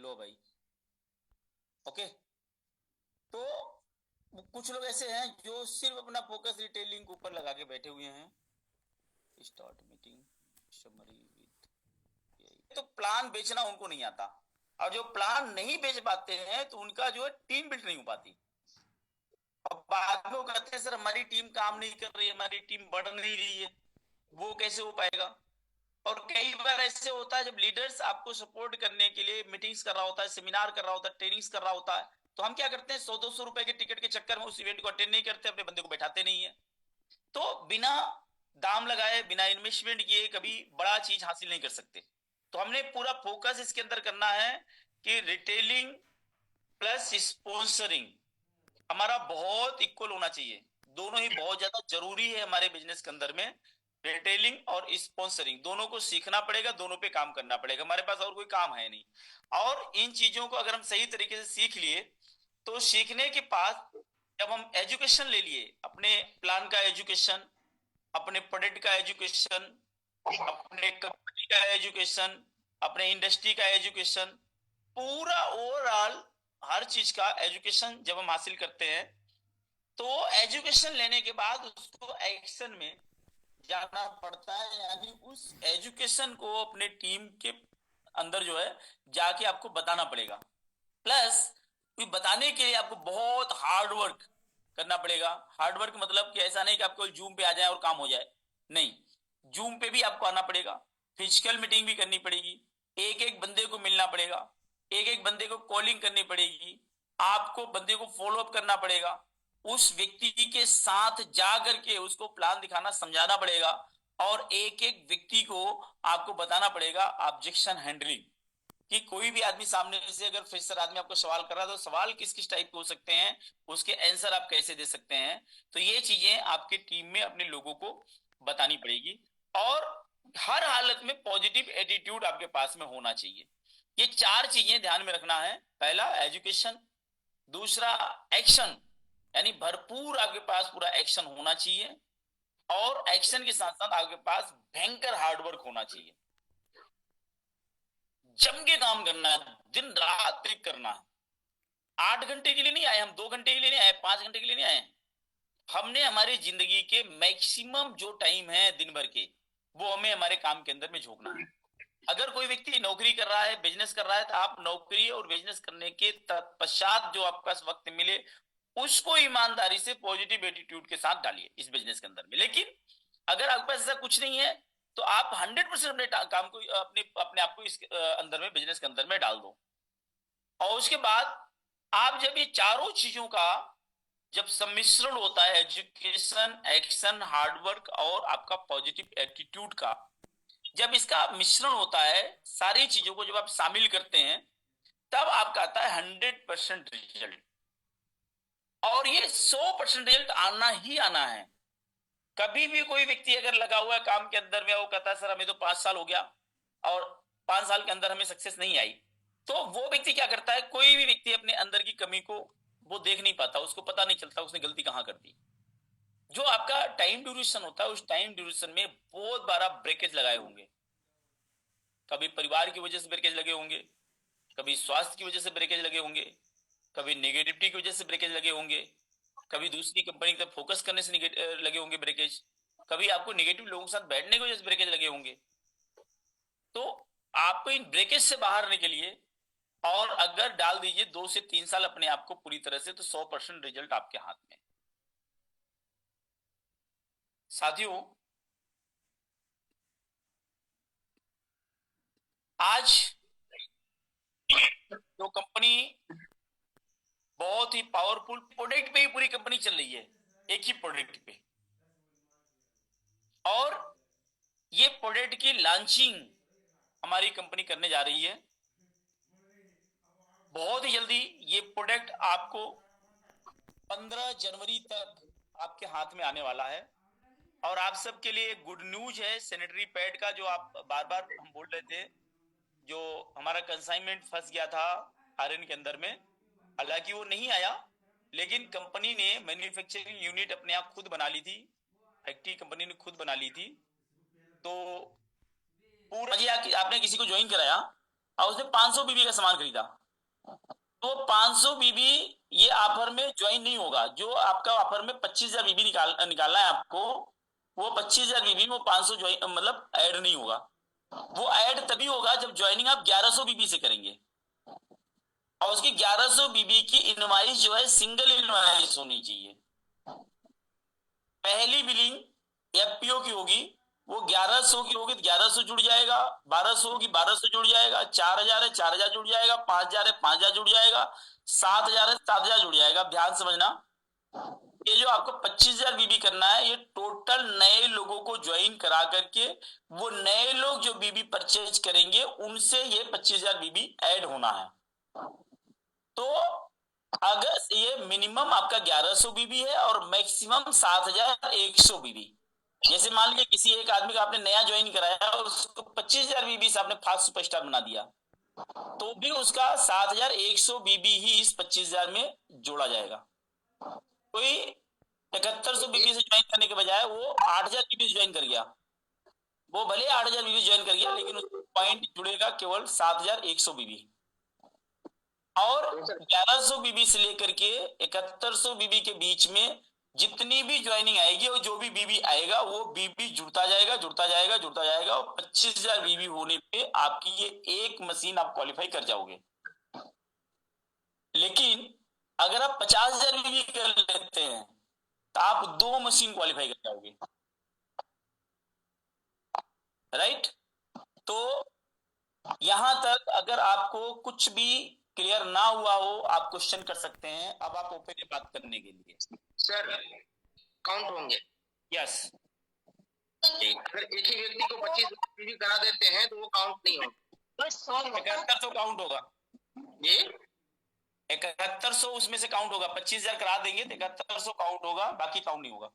लो भाई। ओके। तो कुछ लोग ऐसे हैं जो सिर्फ अपना फोकस रिटेलिंग के ऊपर लगा के बैठे हुए हैं। स्टार्ट मीटिंग समरी विद, तो प्लान बेचना उनको नहीं आता। और जो प्लान नहीं बेच पाते हैं तो उनका जो है टीम बिल्ड नहीं हो पाती। और बाद में वो कहते हैं सर हमारी टीम काम नहीं कर रही है, हमारी टीम बढ़ नहीं रही है। वो कैसे हो पाएगा? और कई बार ऐसे होता है जब लीडर्स आपको सपोर्ट करने के लिए मीटिंग्स कर रहा होता है, सेमिनार कर रहा होता है, ट्रेनिंग्स कर रहा होता है, तो हम क्या करते हैं 100-200 रुपए के टिकट के चक्कर में उस इवेंट को अटेंड नहीं करते, अपने बंदे को बैठाते नहीं है। तो बिना दाम लगाए, बिना इन्वेस्टमेंट किए कभी बड़ा चीज हासिल नहीं कर सकते। तो हमने पूरा फोकस इसके अंदर करना है कि रिटेलिंग प्लस स्पॉन्सरिंग हमारा बहुत इक्वल होना चाहिए। दोनों ही बहुत ज्यादा जरूरी है हमारे बिजनेस के अंदर में। रिटेलिंग और स्पॉन्सरिंग दोनों को सीखना पड़ेगा, दोनों पे काम करना पड़ेगा, हमारे पास और कोई काम है नहीं। और इन चीजों को अगर हम सही तरीके से सीख लिए तो सीखने के बाद जब हम एजुकेशन ले लिए, अपने प्लान का एजुकेशन, अपने प्रोडक्ट का एजुकेशन, अपने कंपनी का एजुकेशन, अपने इंडस्ट्री का एजुकेशन, पूरा ओवरऑल हर चीज का एजुकेशन जब हम हासिल करते हैं तो एजुकेशन लेने के बाद उसको एक्शन में जाना पड़ता है। यानी उस एजुकेशन को अपने टीम के अंदर जो है जाके आपको बताना पड़ेगा। प्लस बताने के लिए आपको बहुत हार्ड वर्क करना पड़ेगा। हार्ड वर्क मतलब कि ऐसा नहीं कि आपको जूम पे आ जाए और काम हो जाए, नहीं। जूम पे भी आपको आना पड़ेगा, फिजिकल मीटिंग भी करनी पड़ेगी, एक एक बंदे को मिलना पड़ेगा, एक एक बंदे को कॉलिंग करनी पड़ेगी, आपको बंदे को फॉलो अप करना पड़ेगा, उस व्यक्ति के साथ जा करके उसको प्लान दिखाना, समझाना पड़ेगा, और एक एक व्यक्ति को आपको बताना पड़ेगा ऑब्जेक्शन हैंडलिंग, कि कोई भी आदमी सामने से अगर फ्रेशर आदमी आपको सवाल कर रहा है तो सवाल किस किस टाइप के हो सकते हैं, उसके आंसर आप कैसे दे सकते हैं। तो ये चीजें आपके टीम में अपने लोगों को बतानी पड़ेगी। और हर हालत में पॉजिटिव एटीट्यूड आपके पास में होना चाहिए। ये चार चीजें ध्यान में रखना है। पहला एजुकेशन, दूसरा एक्शन, यानी भरपूर आपके पास पूरा एक्शन होना चाहिए, और एक्शन के साथ साथ आपके पास भयंकर हार्डवर्क होना चाहिए। जम के काम करना है, दिन रात एक करना है। 8 घंटे के लिए नहीं आए हम, 2 घंटे के लिए नहीं आए, 5 घंटे के लिए नहीं आए। हमने हमारी जिंदगी के मैक्सिमम जो टाइम है दिन भर के, वो हमें हमारे काम के अंदर में झोंकना है। अगर कोई व्यक्ति नौकरी कर रहा है, बिजनेस कर रहा है, तो आप नौकरी और बिजनेस करने के तत्पश्चात जो आपके पास वक्त मिले उसको ईमानदारी से पॉजिटिव एटीट्यूड के साथ डालिए इस बिजनेस के अंदर में। लेकिन अगर आपके पास ऐसा कुछ नहीं है तो आप 100% अपने काम को, अपने अपने आप को इस अंदर में, बिजनेस के अंदर में डाल दो। और उसके बाद आप जब ये चारों चीजों का जब सम्मिश्रण होता है, एजुकेशन, एक्शन, हार्डवर्क और आपका पॉजिटिव एटीट्यूड का, जब इसका मिश्रण होता है, सारी चीजों को जब आप शामिल करते हैं, तब आपका आता है 100% रिजल्ट। और ये 100% रिजल्ट आना ही आना है। कभी भी कोई व्यक्ति अगर लगा हुआ है काम के अंदर में, वो कहता है सर हमें तो 5 साल हो गया और 5 साल के अंदर हमें सक्सेस नहीं आई, तो वो व्यक्ति क्या करता है, कोई भी व्यक्ति अपने अंदर की कमी को वो देख नहीं पाता, उसको पता नहीं चलता उसने गलती कहां कर दी। जो आपका टाइम ड्यूरेशन होता है, उस टाइम ड्यूरेशन में बहुत बार आप ब्रेकेज लगाए होंगे। कभी परिवार की वजह से ब्रेकेज लगे होंगे, कभी स्वास्थ्य की वजह से ब्रेकेज लगे होंगे, कभी नेगेटिविटी की वजह से ब्रेकेज लगे होंगे, कभी दूसरी कंपनी की तरफ फोकस करने से लगे होंगे ब्रेकेज, कभी आपको नेगेटिव लोगों के साथ बैठने की वजह से ब्रेकेज लगे होंगे। तो आपको इन ब्रेकेज से बाहर आने के लिए, और अगर डाल दीजिए 2 से 3 साल अपने आप को पूरी तरह से, तो 100% रिजल्ट आपके हाथ में। साथियों, आज जो कंपनी बहुत ही पावरफुल प्रोडक्ट पे ही पूरी कंपनी चल रही है, एक ही प्रोडक्ट पे, और ये प्रोडक्ट की लॉन्चिंग हमारी कंपनी करने जा रही है। बहुत ही जल्दी ये प्रोडक्ट आपको 15 जनवरी तक आपके हाथ में आने वाला है। और आप सबके लिए गुड न्यूज है सैनिटरी पैड का, जो आप बार बार हम बोल रहे थे, जो हमारा कंसाइनमेंट फंस गया था आर्यन के अंदर में। हालांकि वो नहीं आया, लेकिन कंपनी ने मैन्युफैक्चरिंग यूनिट अपने आप खुद बना ली थी, फैक्ट्री कंपनी ने खुद बना ली थी। तो पूरा जी आपने किसी को ज्वाइन कराया? और उसने 500 बीबी का सामान खरीदा, तो 500 बीबी ये ऑफर में ज्वाइन नहीं होगा। जो आपका ऑफर में 25,000 बीबी निकालना है आपको, वो 25,000 बीबी में 500 ज्वाइन मतलब ऐड नहीं होगा। वो ऐड तभी होगा जब ज्वाइनिंग आप 1100 बीबी से करेंगे, और उसकी 1100 बीबी की इनवाइस जो है सिंगल इनवाइस होनी चाहिए। पहली बिलिंग एफपीओ की होगी, वो 1100 की होगी तो 1100 जुड़ जाएगा, 1200 होगी 1200 जुड़ जाएगा, 4000 है 4000 जुड़ जाएगा, 5000 है 5000 जुड़ जाएगा, 7000 है 7000 जुड़ जाएगा। ध्यान समझना, ये जो आपको 25,000 बीबी करना है, ये टोटल नए लोगों को ज्वाइन करा करके वो नए लोग जो बीबी परचेज करेंगे उनसे ये 25,000 बीबी ऐड होना है। तो अगर ये मिनिमम आपका 1100 बीबी है और मैक्सिमम 7100 बीबी। जैसे मान लीजिए किसी एक आदमी का आपने नया ज्वाइन कराया और उसको 25,000 बीबी से आपने फास्ट सुपरस्टार बना दिया, तो भी उसका 7100 बीबी ही इस 25,000 में जोड़ा जाएगा। कोई 7100 बीबी से ज्वाइन करने के बजाय वो 8000 बीबी से ज्वाइन कर गया, वो भले 8000 बीबी ज्वाइन कर गया, लेकिन उसको पॉइंट जुड़ेगा केवल 7100 बीबी। और 1100 बीबी से लेकर के 7100 बीबी के बीच में जितनी भी ज्वाइनिंग आएगी और जो भी बीबी आएगा वो बीबी जुड़ता जाएगा जुड़ता जाएगा जुड़ता जाएगा, और 25,000 बीबी होने पे आपकी ये एक मशीन आप क्वालिफाई कर जाओगे। लेकिन अगर आप 50,000 बीबी कर लेते हैं तो आप 2 मशीन क्वालिफाई कर जाओगे, राइट। तो यहां तक अगर आपको कुछ भी क्लियर ना हुआ हो आप क्वेश्चन कर सकते हैं। अब आप ओपन है बात करने के लिए। सर काउंट होंगे? यस। अगर एक ही व्यक्ति को 25 बीबी करा देते हैं तो वो काउंट नहीं होगा। 7100 काउंट होगा जी, 7100 उसमें से काउंट होगा। 25,000 करा देंगे तो 7100 काउंट होगा, बाकी काउंट नहीं होगा।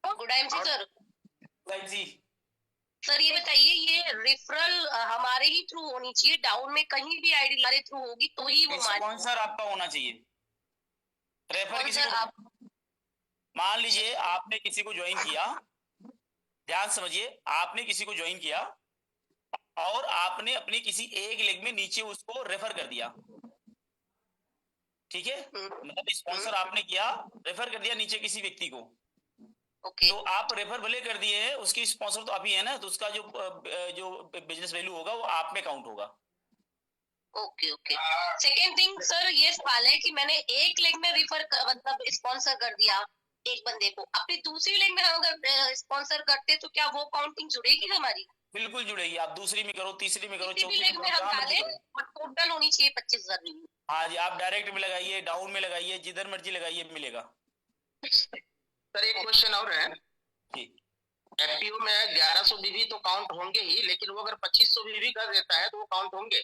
Good MC sir. जी सर ये बताइए, ये रेफरल हमारे ही थ्रू होनी चाहिए, डाउन में कहीं भी आईडी हमारे थ्रू होगी तो ही वो स्पॉन्सर आपका होना चाहिए। रेफर किसी सर को, आप मान लीजिए आपने किसी को ज्वाइन किया, ध्यान समझिए, आपने किसी को ज्वाइन किया और आपने अपनी किसी एक लेग में नीचे उसको रेफर कर दिया, ठीक है, मतलब स्पॉन्सर आपने किया, रेफर कर दिया नीचे किसी व्यक्ति को। ओके। तो आप रेफर भले कर दिए हैं, उसकी स्पॉन्सर तो आप ही है ना, तो उसका जो बिजनेस वैल्यू होगा वो आप में काउंट होगा। Okay okay. Second thing sir, ये सवाल है कि मैंने एक लेग में मतलब स्पॉन्सर कर दिया एक बंदे को, अपनी दूसरी लेग में हम अगर स्पॉन्सर करते तो क्या वो काउंटिंग जुड़ेगी हमारी? बिल्कुल जुड़ेगी, आप दूसरी में करो, तीसरी में करो, चौथी लेग में हम डालें, टोटल होनी चाहिए 25,000। हाँ जी, आप डायरेक्ट में लगाइए, डाउन में लगाइए, जिधर मर्जी लगाइए, मिलेगा। सर एक क्वेश्चन और है कि एफपीओ में 1100 बीबी तो काउंट होंगे ही, लेकिन वो अगर 2500 बीबी कर देता है तो वो काउंट होंगे?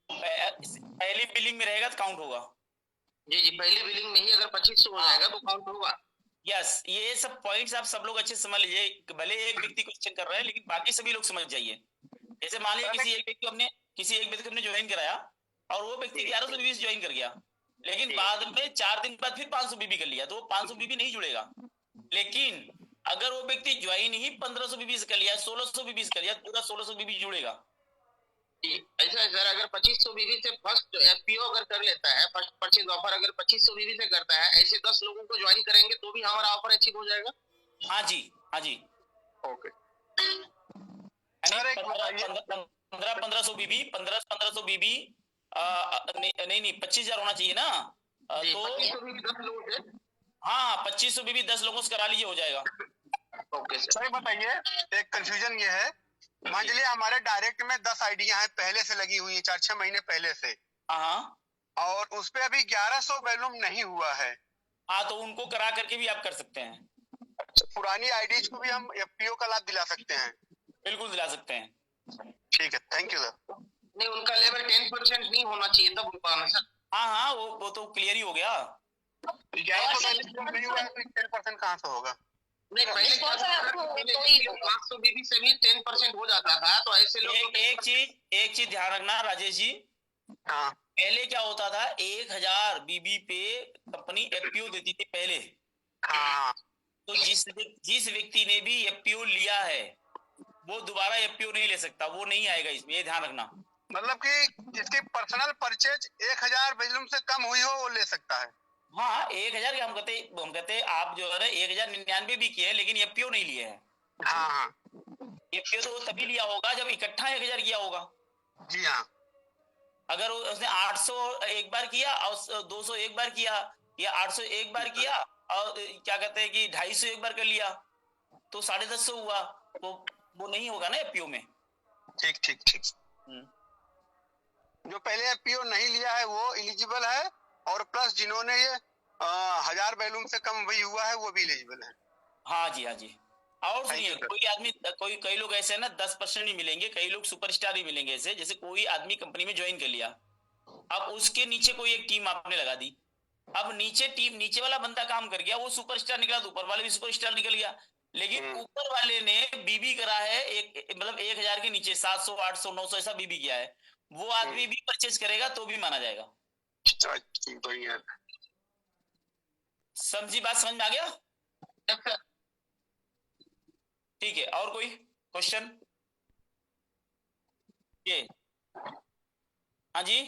पहली बिलिंग में रहेगा तो काउंट होगा। जी जी, पहली बिलिंग में ही अगर 2500 हो जाएगा तो काउंट होगा। यस, ये सब पॉइंट्स आप सब लोग अच्छे से समझ लीजिए। भले एक व्यक्ति क्वेश्चन कर रहा है लेकिन बाकी सभी लोग समझ जाइए। जैसे मान लीजिए किसी एक व्यक्ति को हमने ज्वाइन कराया और वो व्यक्ति 1100 बीबी से ज्वाइन कर गया, लेकिन बाद में 4 दिन बाद फिर 500 बीबी कर लिया, तो वो 500 बीबी नहीं जुड़ेगा। लेकिन अगर वो व्यक्ति ज्वाइन ही 1500 बीबी से कर लिया, 1600 बीबी से कर लिया, पूरा 1600 बीबी जुड़ेगा। ऐसा है सर, अगर 2500 बीबी से फर्स्ट एफपीओ अगर कर लेता है, फर्स्ट परचेज ऑफर अगर 2500 बीबी से करता है, ऐसे 10 लोगों को ज्वाइन करेंगे तो भी हमारा ऑफर अचीव हो जाएगा? हाँ जी, हाँ जी। ओके। 1500 बीबी, 1500 बीबी नहीं 25,000 होना चाहिए ना, तो 2500 बीबी 10 लोगों से। हाँ 2500 बीबी 10 लोगों से करा लीजिए, हो जाएगा। Okay sir. सर बताइए, एक कंफ्यूजन ये है, मान लीजिए हमारे डायरेक्ट में 10 आईडियां हैं पहले से लगी हुई है, 4-6 महीने पहले से, हाँ, और उस पे अभी 1100 वैल्यूम नहीं हुआ है। हाँ तो उनको करा करके भी आप कर सकते हैं। पुरानी आईडीज को भी हम एफपीओ का लाभ दिला सकते हैं? बिल्कुल दिला सकते हैं। ठीक है, थैंक यू सर। नहीं, उनका लेवल 10% नहीं होना चाहिए तब उनका ना सर। हाँ हाँ, वो तो क्लियर ही हो गया। 1100 वैल्यूम नहीं हुआ है तो 10% कहाँ से होगा? नहीं, पहले 500 बीबी से भी 10% हो जाता था, तो ऐसे लोग एक चीज ध्यान रखना राजेश जी। हाँ, पहले क्या होता था, 1000 बीबी पे कंपनी एफपीओ देती थी पहले। हाँ, तो जिस व्यक्ति ने भी एफपीओ लिया है वो दोबारा एफपीओ नहीं ले सकता, वो नहीं आएगा इसमें, ये ध्यान रखना। मतलब कि जिसकी पर्सनल परचेज 1000 वैल्यूम से कम हुई हो वो ले सकता है। हाँ 1000 के हम कहते आप जो है ना 1099 भी किए लेकिन एफपीओ नहीं लिए है। हाँ हाँ एफपीओ तो वो तभी लिया होगा जब इकट्ठा 1000 किया होगा। जी हाँ। अगर उसने 800 एक बार किया और 200 एक बार किया या 800 एक बार किया और क्या कहते हैं कि 250 एक बार कर लिया तो 150 हुआ, वो नहीं होगा ना एफपीओ में। ठीक ठीक ठीक। जो पहले एफपीओ नहीं लिया है वो एलिजिबल है, और प्लस जिन्होंने ये 1000 वैल्यूम से कम वही हुआ है वो भी एलिजिबल है। हाँ जी हाँ जी। और सुनिए, कोई आदमी कई लोग ऐसे है ना 10% ही मिलेंगे, कई लोग सुपरस्टार ही मिलेंगे। ऐसे जैसे कोई आदमी कंपनी में ज्वाइन कर लिया, अब उसके नीचे कोई एक टीम आपने लगा दी, अब नीचे वाला बंदा काम कर गया, वो सुपरस्टार निकला तो ऊपर वाले भी सुपरस्टार निकल गया। लेकिन ऊपर वाले ने बीबी करा है मतलब 1000 के नीचे 700 800 900 ऐसा बीबी किया है, वो आदमी भी परचेज करेगा तो भी माना जाएगा। बढ़िया। समझी बात, समझ में आ गया? ठीक है, और कोई क्वेश्चन? ये हाँ जी।